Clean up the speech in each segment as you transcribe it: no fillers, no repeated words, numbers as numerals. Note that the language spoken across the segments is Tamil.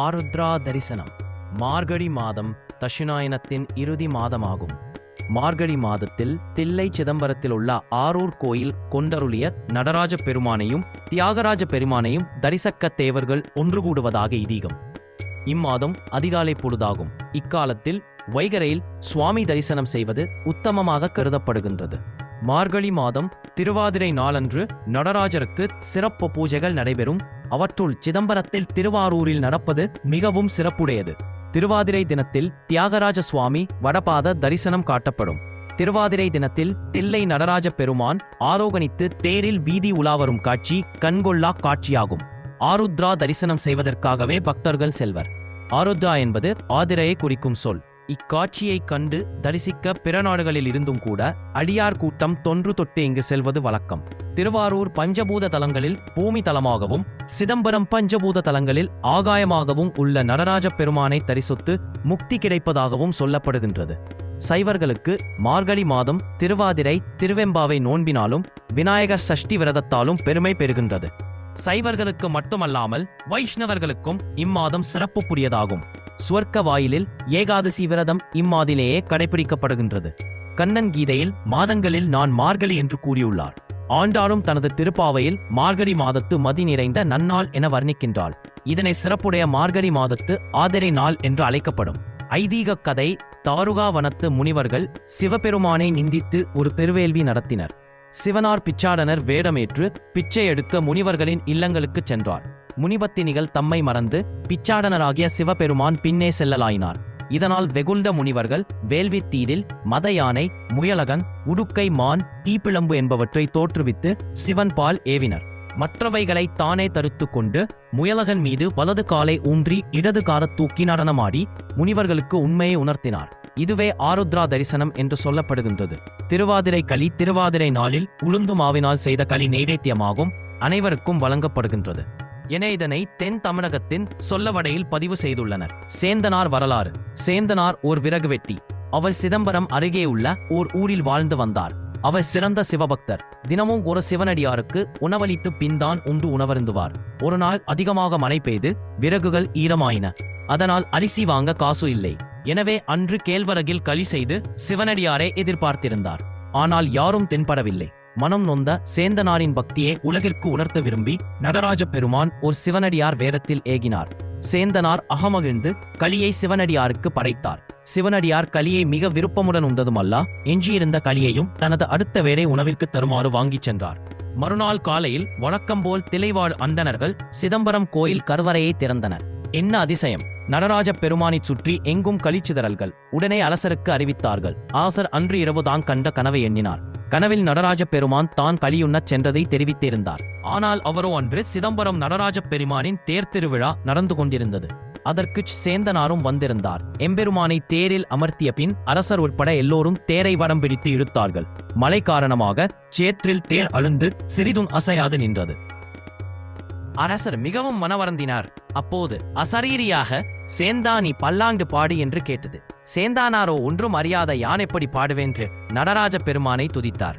ஆருத்ரா தரிசனம். மார்கழி மாதம் தட்சிணாயனத்தின் இறுதி மாதமாகும். மார்கழி மாதத்தில் தில்லை சிதம்பரத்தில் உள்ள ஆரூர் கோயில் கொண்டருளிய நடராஜ பெருமானையும் தியாகராஜ பெருமானையும் தரிசக்க தேவர்கள் ஒன்று கூடுவதாக இதீகம். இம்மாதம் அதிகாலை பொழுதாகும். இக்காலத்தில் வைகரையில் சுவாமி தரிசனம் செய்வது உத்தமமாக கருதப்படுகின்றது. மார்கழி மாதம் திருவாதிரை நாளன்று நடராஜருக்கு சிறப்பு பூஜைகள் நடைபெறும். அவற்றுள் சிதம்பரத்தில் திருவாரூரில் நடப்பது மிகவும் சிறப்புடையது. திருவாதிரை தினத்தில் தியாகராஜ சுவாமி வடபாத தரிசனம் காட்டப்படும். திருவாதிரை தினத்தில் தில்லை நடராஜ பெருமான் ஆரோகணித்து தேரில் வீதி உலாவரும் காட்சி கண்கொள்ளா காட்சியாகும். ஆருத்ரா தரிசனம் செய்வதற்காகவே பக்தர்கள் செல்வர். ஆருத்ரா என்பது ஆதிரையை குறிக்கும் சொல். இக்காட்சியை கண்டு தரிசிக்க பிற நாடுகளில் இருந்தும் கூட அடியார் கூட்டம் தொன்று தொட்டு இங்கு செல்வது வழக்கம். திருவாரூர் பஞ்சபூத தலங்களில் பூமி தலமாகவும் சிதம்பரம் பஞ்சபூத தலங்களில் ஆகாயமாகவும் உள்ள நடராஜ பெருமானை தரிசித்து முக்தி கிடைப்பதாகவும் சொல்லப்படுகின்றது. சைவர்களுக்கு மார்கழி மாதம் திருவாதிரை திருவெம்பாவை நோன்பினாலும் விநாயகர் சஷ்டி விரதத்தாலும் பெருமை பெறுகின்றது. சைவர்களுக்கு மட்டுமல்லாமல் வைஷ்ணவர்களுக்கும் இம்மாதம் சிறப்புக்குரியதாகும். சுவர்க்க வாயிலில் ஏகாதசி விரதம் இம்மாதிலேயே கடைபிடிக்கப்படுகின்றது. கண்ணன் கீதையில் மாதங்களில் நான் மார்கழி என்று கூறியுள்ளார். ஆண்டாளும் தனது திருப்பாவையில் மார்கழி மாதத்து மதி நிறைந்த நன்னாள் என வர்ணிக்கின்றாள். இதனை சிறப்புடைய மார்கழி மாதத்து ஆதிரை நாள் என்று அழைக்கப்படும். ஐதீக கதை: தாருகாவனத்து முனிவர்கள் சிவபெருமானை நிந்தித்து ஒரு பெருவேள்வி நடத்தினர். சிவனார் பிச்சாடனர் வேடமேற்று பிச்சை எடுக்க முனிவர்களின் இல்லங்களுக்கு சென்றார். முனிபத்தினிகள் தம்மை மறந்து பிச்சாடனராகிய சிவபெருமான் பின்னே செல்லலாயினார். இதனால் வெகுண்ட முனிவர்கள் வேள்வித்தீரில் மத யானை, முயலகன், உடுக்கை மான், தீப்பிழம்பு என்பவற்றை தோற்றுவித்து சிவன் பால் ஏவினர். மற்றவைகளை தானே தடுத்து கொண்டு முயலகன் மீது வலது காலை ஊன்றி இடது காரத் தூக்கி நடனமாடி முனிவர்களுக்கு உண்மையை உணர்த்தினார். இதுவே ஆருத்ரா தரிசனம் என்று சொல்லப்படுகின்றது. திருவாதிரை களி திருவாதிரை நாளில் உளுந்து மாவினால் செய்த களி நைவேத்தியமாகும் அனைவருக்கும் வழங்கப்படுகின்றது என இதனை தென் தமிழகத்தின் சொல்லவடையில் பதிவு செய்துள்ளனர். சேந்தனார் வரலாறு. சேந்தனார் ஓர் விறகு வெட்டி. அவர் சிதம்பரம் அருகே உள்ள ஓர் ஊரில் வாழ்ந்து வந்தார். அவர் சிறந்த சிவபக்தர். தினமும் ஒரு சிவனடியாருக்கு உணவளித்து பின்தான் உண்டு உணவருந்துவார். ஒரு நாள் அதிகமாக மழை பெய்து விறகுகள் ஈரமாயின. அதனால் அரிசி வாங்க காசு இல்லை. எனவே அன்று கேழ்வரகில் களி செய்து சிவனடியாரை எதிர்பார்த்திருந்தார். ஆனால் யாரும் தென்படவில்லை. மனம் நொந்த சேந்தனாரின் பக்தியை உலகிற்கு உணர்த்த விரும்பி நடராஜ பெருமான் ஒரு சிவனடியார் வேடத்தில் ஏகினார். சேந்தனார் அகமகிழ்ந்து களியை சிவனடியாருக்கு படைத்தார். சிவனடியார் களியை மிக விருப்பமுடன் உண்டதுமல்லா, எஞ்சியிருந்த களியையும் தனது அடுத்த வேளை உணவிற்கு தருமாறு வாங்கிச் சென்றார். மறுநாள் காலையில் வழக்கம்போல் திளைவாழ் அந்தணர்கள் சிதம்பரம் கோயில் கருவறையை திறந்தனர். என்ன அதிசயம்! நடராஜ பெருமானை சுற்றி எங்கும் களிச்சிதறல்கள். உடனே அரசருக்கு அறிவித்தார்கள். அரசர் அன்று இரவு தான் கண்ட கனவை எண்ணினார். கனவில் நடராஜ பெருமான் தான் களியுண்ணச் சென்றதை தெரிவித்திருந்தார். ஆனால் அவரோ அன்று சிதம்பரம் நடராஜ பெருமானின் தேர் திருவிழா நடந்து கொண்டிருந்தது. அதற்கு சேந்தனாரும் வந்திருந்தார். எம்பெருமானை தேரில் அமர்த்திய பின் அரசர் உட்பட எல்லோரும் தேரை வடம் பிடித்து இழுத்தார்கள். மழை காரணமாக சேற்றில் தேர் அழுந்து சிறிதும் அசையாது நின்றது. அரசர் மிகவும் மனவருந்தினார். அப்போது அசரீரியாக சேந்தா நீ பல்லாண்டு பாடு என்று கேட்டது. சேந்தானாரோ ஒன்றும் அறியாத யான் எப்படி பாடுவென்று நடராஜ பெருமானை துதித்தார்.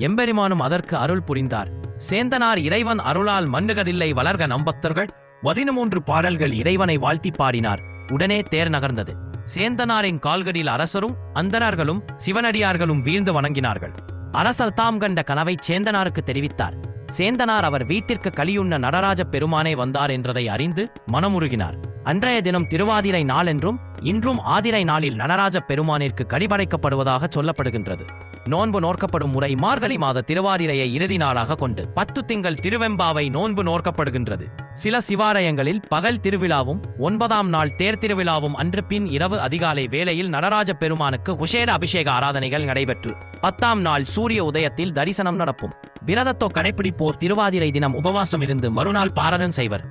எம்பெருமானும் அதற்கு அருள் புரிந்தார். சேந்தனார் இறைவன் அருளால் மன்னுகதில்லை வளர்க நம்பக்தர்கள் 13 பாடல்கள் இறைவனை வாழ்த்தி பாடினார். உடனே தேர் நகர்ந்தது. சேந்தனாரின் கால்களில் அரசரும் அந்தணர்களும் சிவனடியார்களும் வீழ்ந்து வணங்கினார்கள். அரசர் தாம் கண்ட கனவை சேந்தனாருக்கு தெரிவித்தார். சேந்தனார் அவர் வீட்டிற்கு களியுண்ண நடராஜ பெருமானே வந்தார் என்றதை அறிந்து மனமுருகினார். அன்றைய தினம் திருவாதிரை நாள் என்றும் இன்றும் ஆதிரை நாளில் நடராஜ பெருமானிற்கு களி படைக்கப்படுவதாக சொல்லப்படுகின்றது. நோன்பு நோக்கப்படும் முறை மார்கழி மாத திருவாதிரையை இறுதி நாளாக கொண்டு 10 திங்கள் திருவெம்பாவை நோன்பு நோக்கப்படும். சில சிவாலயங்களில் பகல் திருவிழாவும் 9ஆம் நாள் தேர் திருவிழாவும் அன்று பின் இரவு அதிகாலை வேளையில் நடராஜ பெருமானுக்கு விசேட அபிஷேக ஆராதனைகள் நடைபெற்று 10ஆம் நாள் சூரிய உதயத்தில் தரிசனம் நடக்கும். விரதத்தோ கடைப்பிடிப்போர் திருவாதிரை தினம் உபவாசம் இருந்து மறுநாள் பாரணம் செய்வர்.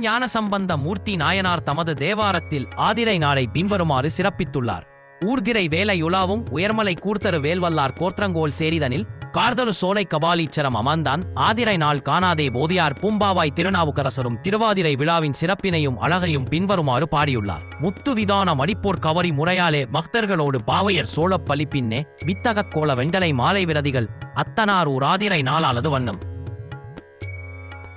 ஞான சம்பந்த மூர்த்தி நாயனார் தமது தேவாரத்தில் ஆதிரை நாளை பின்வருமாறு சிறப்பித்துள்ளார். ஊர்திரை வேலை உலாவும் உயர்மலை கூர்த்தரு வேல்வல்லார் கோற்றங்கோல் சேரிதனில் கார்தரு சோலை கபாலீச்சரம் அமர்ந்தான் ஆதிரை நாள் காணாதே போதியார் பூம்பாவாய் திருநாவுக்கரசரும் திருவாதிரை விழாவின் சிறப்பினையும் அழகையும் பின்வருமாறு பாடியுள்ளார். முத்துவிதான மடிப்போர் கவரி முறையாலே பக்தர்களோடு பாவையர் சோழப் பலிப்பின்னே வித்தகக் கோல வெண்டலை மாலை விரதிகள் அத்தனார் ஊர் ஆதிரை நாளானது வண்ணம்